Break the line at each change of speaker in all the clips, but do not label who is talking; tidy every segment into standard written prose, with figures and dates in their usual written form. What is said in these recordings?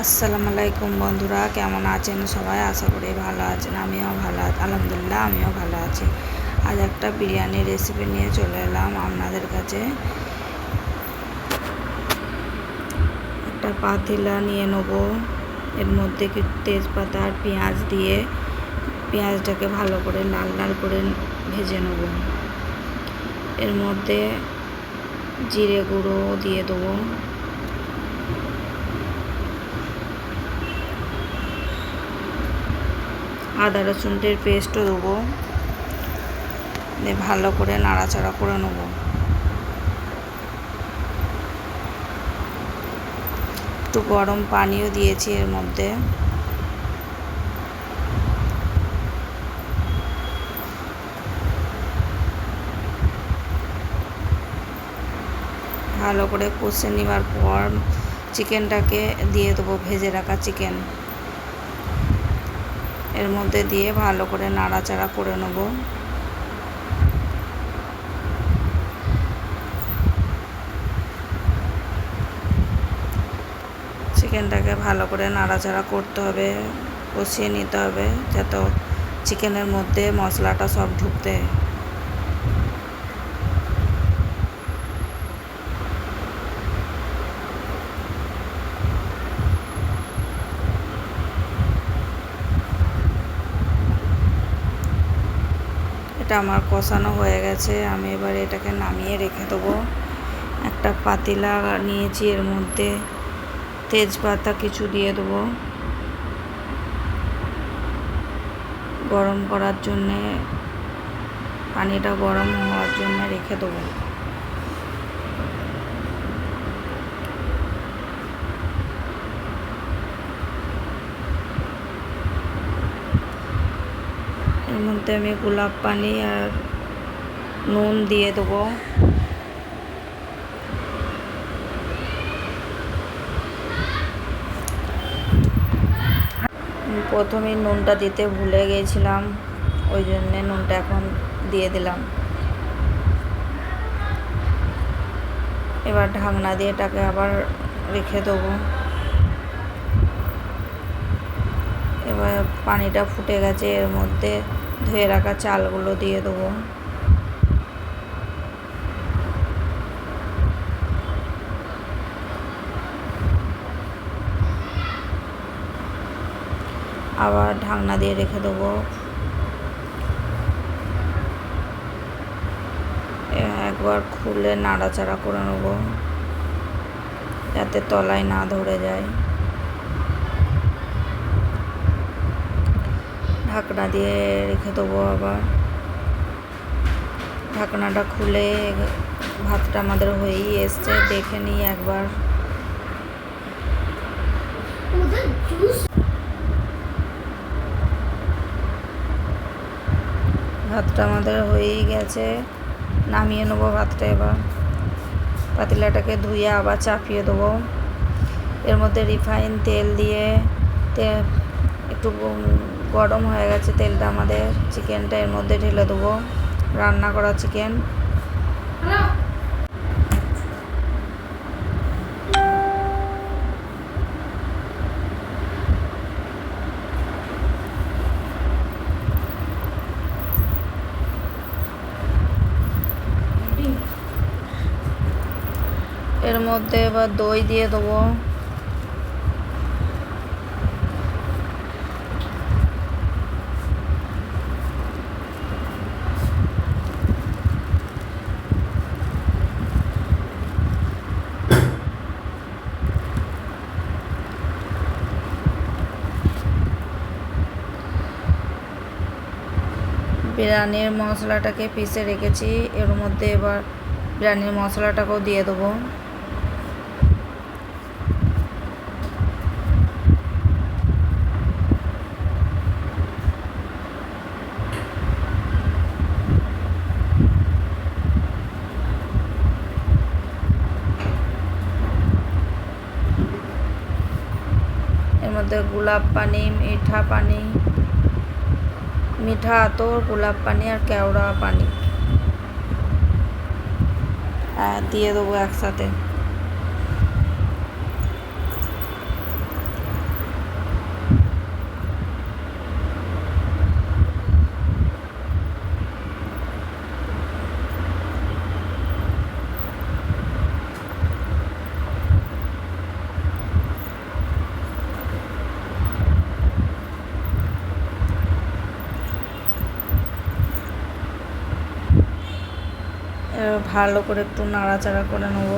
আসসালামু আলাইকুম বন্ধুরা, কেমন আছেন সবাই? আশা করি ভালো আছেন। আমিও ভালো আছি, আলহামদুলিল্লাহ আমিও ভালো আছি। আজ একটা বিরিয়ানি রেসিপি নিয়ে চলে এলাম আপনাদের কাছে। একটা পাতিলা নিয়ে নেব, এর মধ্যে কিছু তেজপাতা আর পেঁয়াজ দিয়ে পেঁয়াজটাকে ভালো করে লাল লাল করে ভেজে নেব। এর মধ্যে জিরে গুঁড়ো দিয়ে দেবো, আদা রসুনের পেস্টও দেবো, দিয়ে ভালো করে নাড়াচাড়া করে নেব। একটু গরম পানিও দিয়েছি এর মধ্যে। ভালো করে কষে নেওয়ার পর চিকেনটাকে দিয়ে দেবো, ভেজে রাখা চিকেন এর মধ্যে দিয়ে ভালো করে নাড়াচাড়া করে নেব। চিকেনটাকে ভালো করে নাড়াচাড়া করতে হবে, কষিয়ে নিতে হবে যাতে চিকেনের মধ্যে মশলাটা সব ঢুকতে। এটা আমার কষানো হয়ে গেছে, আমি এবার এটাকে নামিয়ে রেখে দেবো। একটা পাতিলা নিয়েছি, এর মধ্যে তেজপাতা কিছু দিয়ে দেবো গরম করার জন্যে, পানিটা গরম হওয়ার জন্য রেখে দেবো। এর মধ্যে আমি গোলাপ পানি আর নুন দিয়ে দেবো। প্রথমে নুনটা দিতে ভুলে গিয়েছিলাম, ওই জন্যে নুনটা এখন দিয়ে দিলাম। এবার ঢাকনা দিয়ে এটাকে আবার রেখে দেবো। এবার পানিটা ফুটে গেছে, এর মধ্যে ধুয়ে রাখা চালগুলো দিয়ে দেবো। আবার ঢাকনা দিয়ে রেখে দেবো। একবার খুলে নাড়াচাড়া করে নেব যাতে তলায় না ধরে যায়। ঢাকনা দিয়ে রেখে দেবো। আবার ঢাকনাটা খুলে ভাতটা আমাদের হয়েই এসছে, দেখে নিই একবার। ভাতটা আমাদের হয়েই গেছে, নামিয়ে নেবো ভাতটা। এবার পাতিলাটাকে ধুয়ে আবার চাপিয়ে দেবো। এর মধ্যে রিফাইন তেল দিয়ে একটু গরম হয়ে গেছে তেলটা আমাদের, চিকেনটা এর মধ্যে ঢেলে দেবো, রান্না করা চিকেন। এর মধ্যে এবার দই দিয়ে দেবো। বিরিয়ানির মশলাটাকে পিষে রেখেছি, এর মধ্যে এবার বিরিয়ানির মশলাটাকেও দিয়ে দেবো। এর মধ্যে গোলাপ পানি, মিঠা আতর, গোলাপ পানি আর কেওড়া পানি দিয়ে দেবো একসাথে। ভালো করে একটু নাড়াচাড়া করে নেব।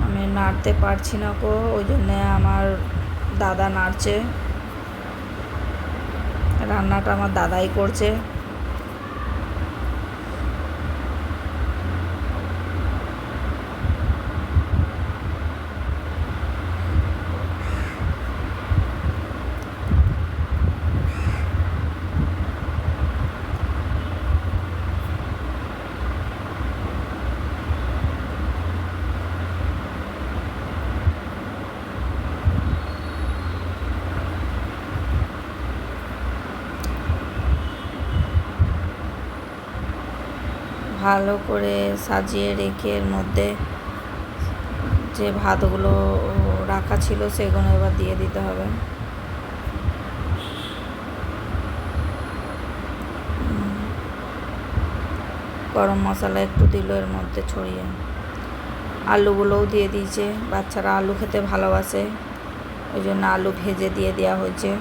আমি নাড়তে পারছি না কো, ওই জন্যে আমার দাদা নাড়ছে। রান্নাটা আমার দাদাই করছে। ভালো করে সাজিয়ে রেখে এর মধ্যে যে ভাতগুলো রাখা ছিল সেগুলো এবার দিয়ে দিতে হবে। গরম মশলা একটু দিল এর মধ্যে ছড়িয়ে। আলুগুলোও দিয়ে দিয়েছে, বাচ্চারা আলু খেতে ভালোবাসে, ওই জন্য আলু ভেজে দিয়ে দেওয়া হয়েছে।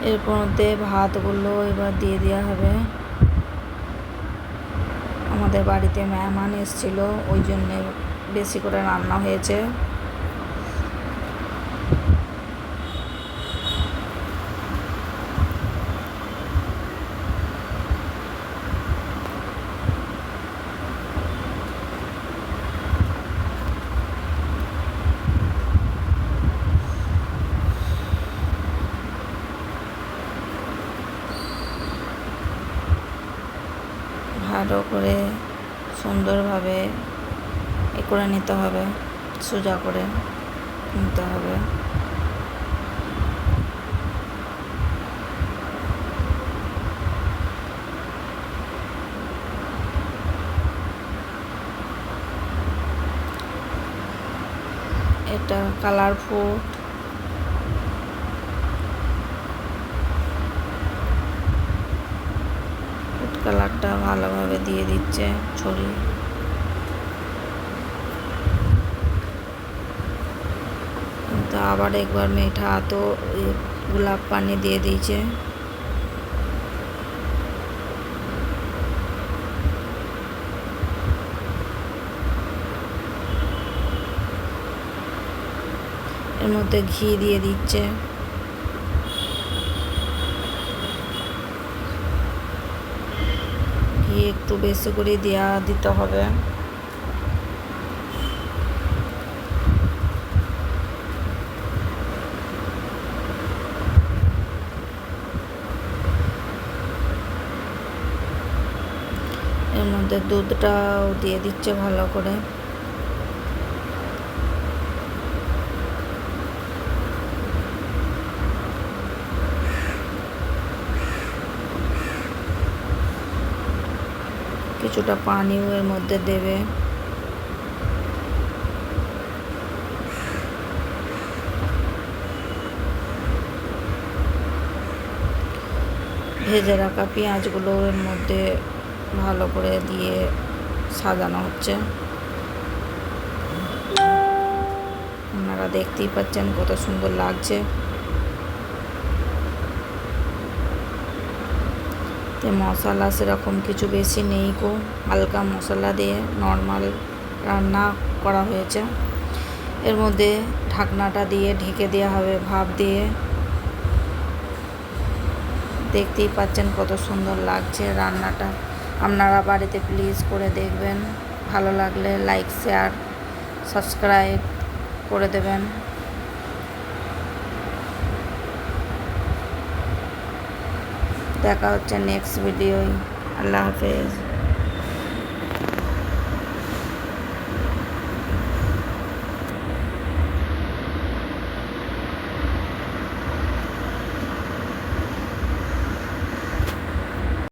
এরপর মধ্যে ভাতগুলো এবার দিয়ে দেওয়া হবে। আমাদের বাড়িতে মেহমান এসেছিল, ওই জন্যে বেশি করে রান্না হয়েছে। ভালো করে সুন্দরভাবে করে নিতে হবে, সোজা করে নিতে হবে। এটা কালারফুল, কালারটা ভালোভাবে দিয়ে দিচ্ছে ছড়িয়ে। তো আবার একবার মিঠা তো গোলাপ পানি দিয়ে দিয়েছে। এর মধ্যে ঘি দিয়ে দিচ্ছে। ঘি একটু বেশি করে দিতে হবে। এর মধ্যে দুধটাও দিয়ে দিচ্ছে ভালো করে। কিছুটা পানিও এর মধ্যে দেবে। ভেজে রাখা পেঁয়াজগুলো এর মধ্যে ভালো করে দিয়ে সাজানো হচ্ছে। আপনারা দেখতেই পাচ্ছেন কত সুন্দর লাগছে। মশলা সেরকম কিছু বেশি নেই কো, হালকা মশলা দিয়ে নর্মাল রান্না করা হয়েছে। এর মধ্যে ঢাকনাটা দিয়ে ঢেকে দেওয়া হবে ভাপ দিয়ে। দেখতেই পাচ্ছেন কত সুন্দর লাগছে রান্নাটা। আপনারা বাড়িতে প্লিজ করে দেখবেন, ভালো লাগলে লাইক শেয়ার সাবস্ক্রাইব করে দেবেন। দেখা হচ্ছে নেক্সট ভিডিওয়। আল্লাহ হাফেজ।